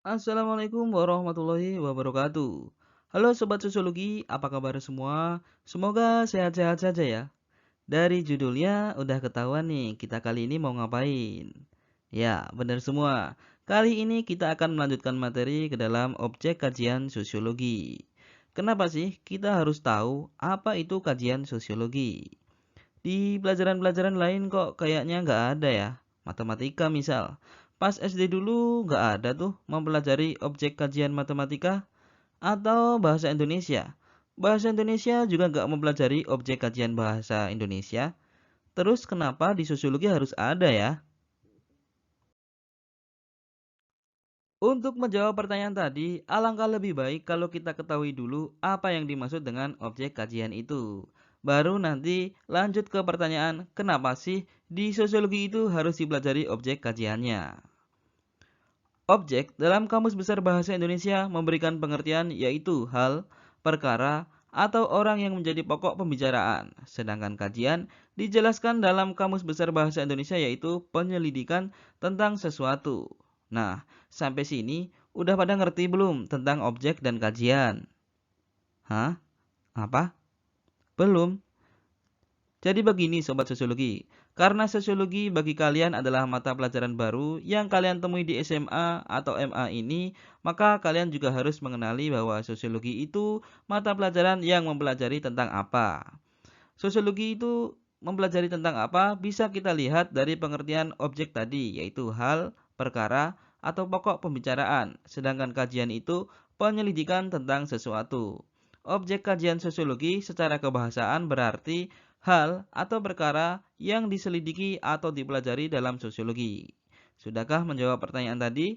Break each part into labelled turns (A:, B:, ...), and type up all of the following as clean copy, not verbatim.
A: Assalamualaikum warahmatullahi wabarakatuh. Halo Sobat Sosiologi, apa kabar semua? Semoga sehat-sehat saja ya. Dari judulnya udah ketahuan nih, kita kali ini mau ngapain. Ya, benar semua. Kali ini kita akan melanjutkan materi ke dalam objek kajian sosiologi. Kenapa sih kita harus tahu apa itu kajian sosiologi? Di pelajaran-pelajaran lain kok kayaknya nggak ada ya. Matematika misal. Pas SD dulu nggak ada tuh mempelajari objek kajian matematika atau bahasa Indonesia. Bahasa Indonesia juga nggak mempelajari objek kajian bahasa Indonesia. Terus kenapa di sosiologi harus ada ya? Untuk menjawab pertanyaan tadi, alangkah lebih baik kalau kita ketahui dulu apa yang dimaksud dengan objek kajian itu. Baru nanti lanjut ke pertanyaan, kenapa sih di sosiologi itu harus dipelajari objek kajiannya? Objek dalam Kamus Besar Bahasa Indonesia memberikan pengertian yaitu hal, perkara, atau orang yang menjadi pokok pembicaraan. Sedangkan kajian dijelaskan dalam Kamus Besar Bahasa Indonesia yaitu penyelidikan tentang sesuatu. Nah, sampai sini udah pada ngerti belum tentang objek dan kajian? Hah? Apa? Belum? Jadi begini Sobat Sosiologi, karena sosiologi bagi kalian adalah mata pelajaran baru yang kalian temui di SMA atau MA ini, maka kalian juga harus mengenali bahwa sosiologi itu mata pelajaran yang mempelajari tentang apa. Sosiologi itu mempelajari tentang apa bisa kita lihat dari pengertian objek tadi, yaitu hal, perkara, atau pokok pembicaraan. Sedangkan kajian itu penyelidikan tentang sesuatu. Objek kajian sosiologi secara kebahasaan berarti hal atau perkara yang diselidiki atau dipelajari dalam sosiologi. Sudahkah menjawab pertanyaan tadi?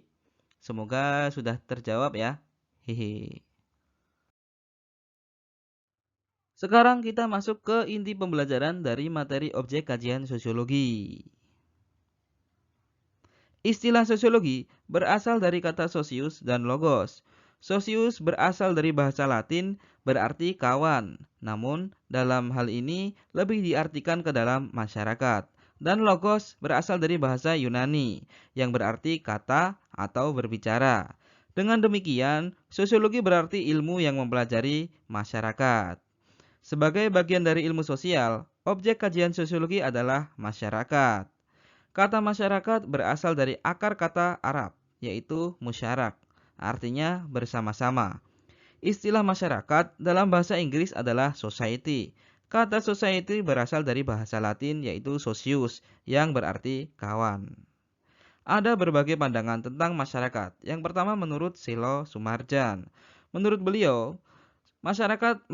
A: Semoga sudah terjawab ya. Hehe. Sekarang kita masuk ke inti pembelajaran dari materi objek kajian sosiologi. Istilah sosiologi berasal dari kata socius dan logos. Socius berasal dari bahasa Latin berarti kawan, namun dalam hal ini lebih diartikan ke dalam masyarakat. Dan logos berasal dari bahasa Yunani yang berarti kata atau berbicara. Dengan demikian, sosiologi berarti ilmu yang mempelajari masyarakat. Sebagai bagian dari ilmu sosial, objek kajian sosiologi adalah masyarakat. Kata masyarakat berasal dari akar kata Arab, yaitu musyarak, artinya bersama-sama. Istilah masyarakat dalam bahasa Inggris adalah society. Kata society berasal dari bahasa Latin yaitu socius, yang berarti kawan. Ada berbagai pandangan tentang masyarakat. Yang pertama menurut Selo Sumarjan. Menurut beliau, masyarakat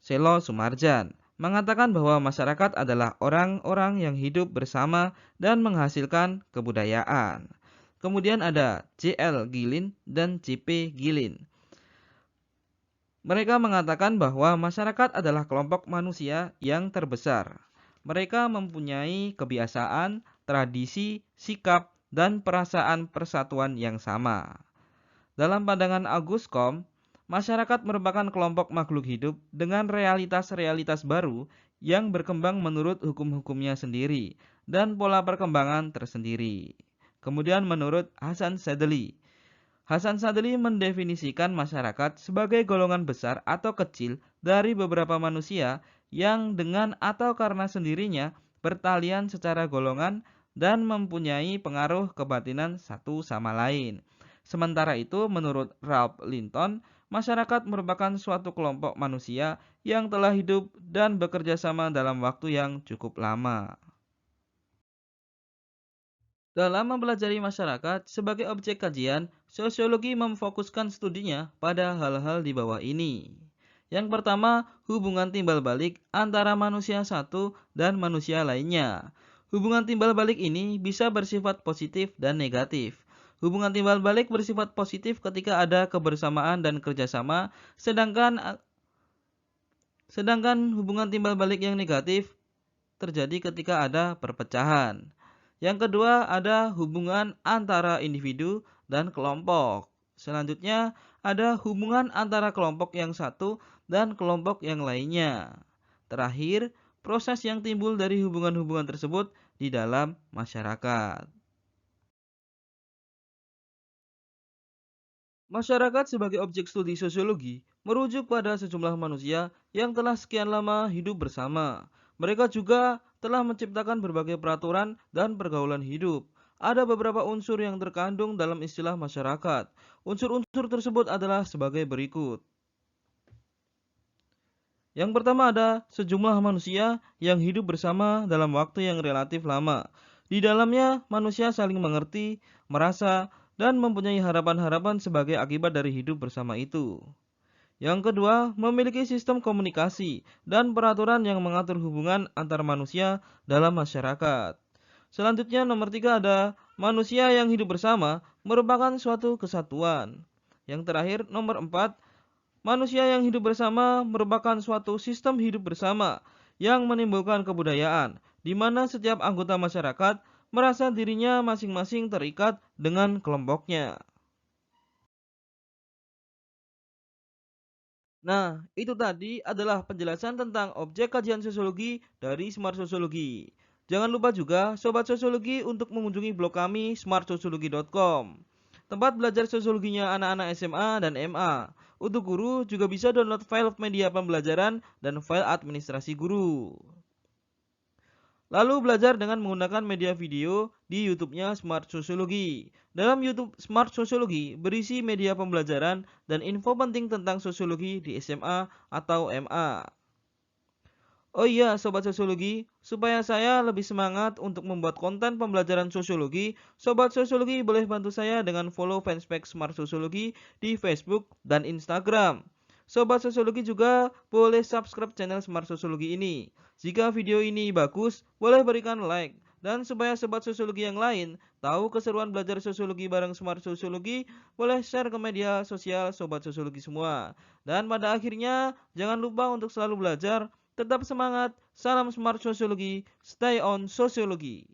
A: Selo Sumarjan mengatakan bahwa masyarakat adalah orang-orang yang hidup bersama dan menghasilkan kebudayaan. Kemudian ada J.L. Gilin dan C.P. Gilin. Mereka mengatakan bahwa masyarakat adalah kelompok manusia yang terbesar. Mereka mempunyai kebiasaan, tradisi, sikap, dan perasaan persatuan yang sama. Dalam pandangan Auguste Comte, masyarakat merupakan kelompok makhluk hidup dengan realitas-realitas baru yang berkembang menurut hukum-hukumnya sendiri dan pola perkembangan tersendiri. Kemudian menurut Hasan Sadli mendefinisikan masyarakat sebagai golongan besar atau kecil dari beberapa manusia yang dengan atau karena sendirinya bertalian secara golongan dan mempunyai pengaruh kebatinan satu sama lain. Sementara itu, menurut Ralph Linton, masyarakat merupakan suatu kelompok manusia yang telah hidup dan bekerja sama dalam waktu yang cukup lama. Dalam mempelajari masyarakat sebagai objek kajian, sosiologi memfokuskan studinya pada hal-hal di bawah ini. Yang pertama, hubungan timbal balik antara manusia satu dan manusia lainnya. Hubungan timbal balik ini bisa bersifat positif dan negatif. Hubungan timbal balik bersifat positif ketika ada kebersamaan dan kerjasama, sedangkan hubungan timbal balik yang negatif terjadi ketika ada perpecahan. Yang kedua ada hubungan antara individu dan kelompok. Selanjutnya ada hubungan antara kelompok yang satu dan kelompok yang lainnya. Terakhir, proses yang timbul dari hubungan-hubungan tersebut di dalam masyarakat. Masyarakat sebagai objek studi sosiologi merujuk pada sejumlah manusia yang telah sekian lama hidup bersama. Mereka juga telah menciptakan berbagai peraturan dan pergaulan hidup. Ada beberapa unsur yang terkandung dalam istilah masyarakat. Unsur-unsur tersebut adalah sebagai berikut. Yang pertama ada sejumlah manusia yang hidup bersama dalam waktu yang relatif lama. Di dalamnya, manusia saling mengerti, merasa, dan mempunyai harapan-harapan sebagai akibat dari hidup bersama itu. Yang kedua, memiliki sistem komunikasi dan peraturan yang mengatur hubungan antar manusia dalam masyarakat. Selanjutnya, nomor tiga ada manusia yang hidup bersama merupakan suatu kesatuan. Yang terakhir, nomor empat, manusia yang hidup bersama merupakan suatu sistem hidup bersama yang menimbulkan kebudayaan, di mana setiap anggota masyarakat merasa dirinya masing-masing terikat dengan kelompoknya. Nah, itu tadi adalah penjelasan tentang objek kajian sosiologi dari Smart Sosiologi. Jangan lupa juga Sobat Sosiologi untuk mengunjungi blog kami smartsosiologi.com. Tempat belajar sosiologinya anak-anak SMA dan MA. Untuk guru juga bisa download file media pembelajaran dan file administrasi guru. Lalu belajar dengan menggunakan media video di YouTube-nya Smart Sosiologi. Dalam YouTube Smart Sosiologi berisi media pembelajaran dan info penting tentang sosiologi di SMA atau MA. Oh iya, Sobat Sosiologi, supaya saya lebih semangat untuk membuat konten pembelajaran sosiologi, Sobat Sosiologi boleh bantu saya dengan follow fanspage Smart Sosiologi di Facebook dan Instagram. Sobat Sosiologi juga boleh subscribe channel Smart Sosiologi ini. Jika video ini bagus, boleh berikan like. Dan supaya Sobat Sosiologi yang lain tahu keseruan belajar sosiologi bareng Smart Sosiologi, boleh share ke media sosial Sobat Sosiologi semua. Dan pada akhirnya, jangan lupa untuk selalu belajar. Tetap semangat, salam smart sosiologi, stay on sosiologi.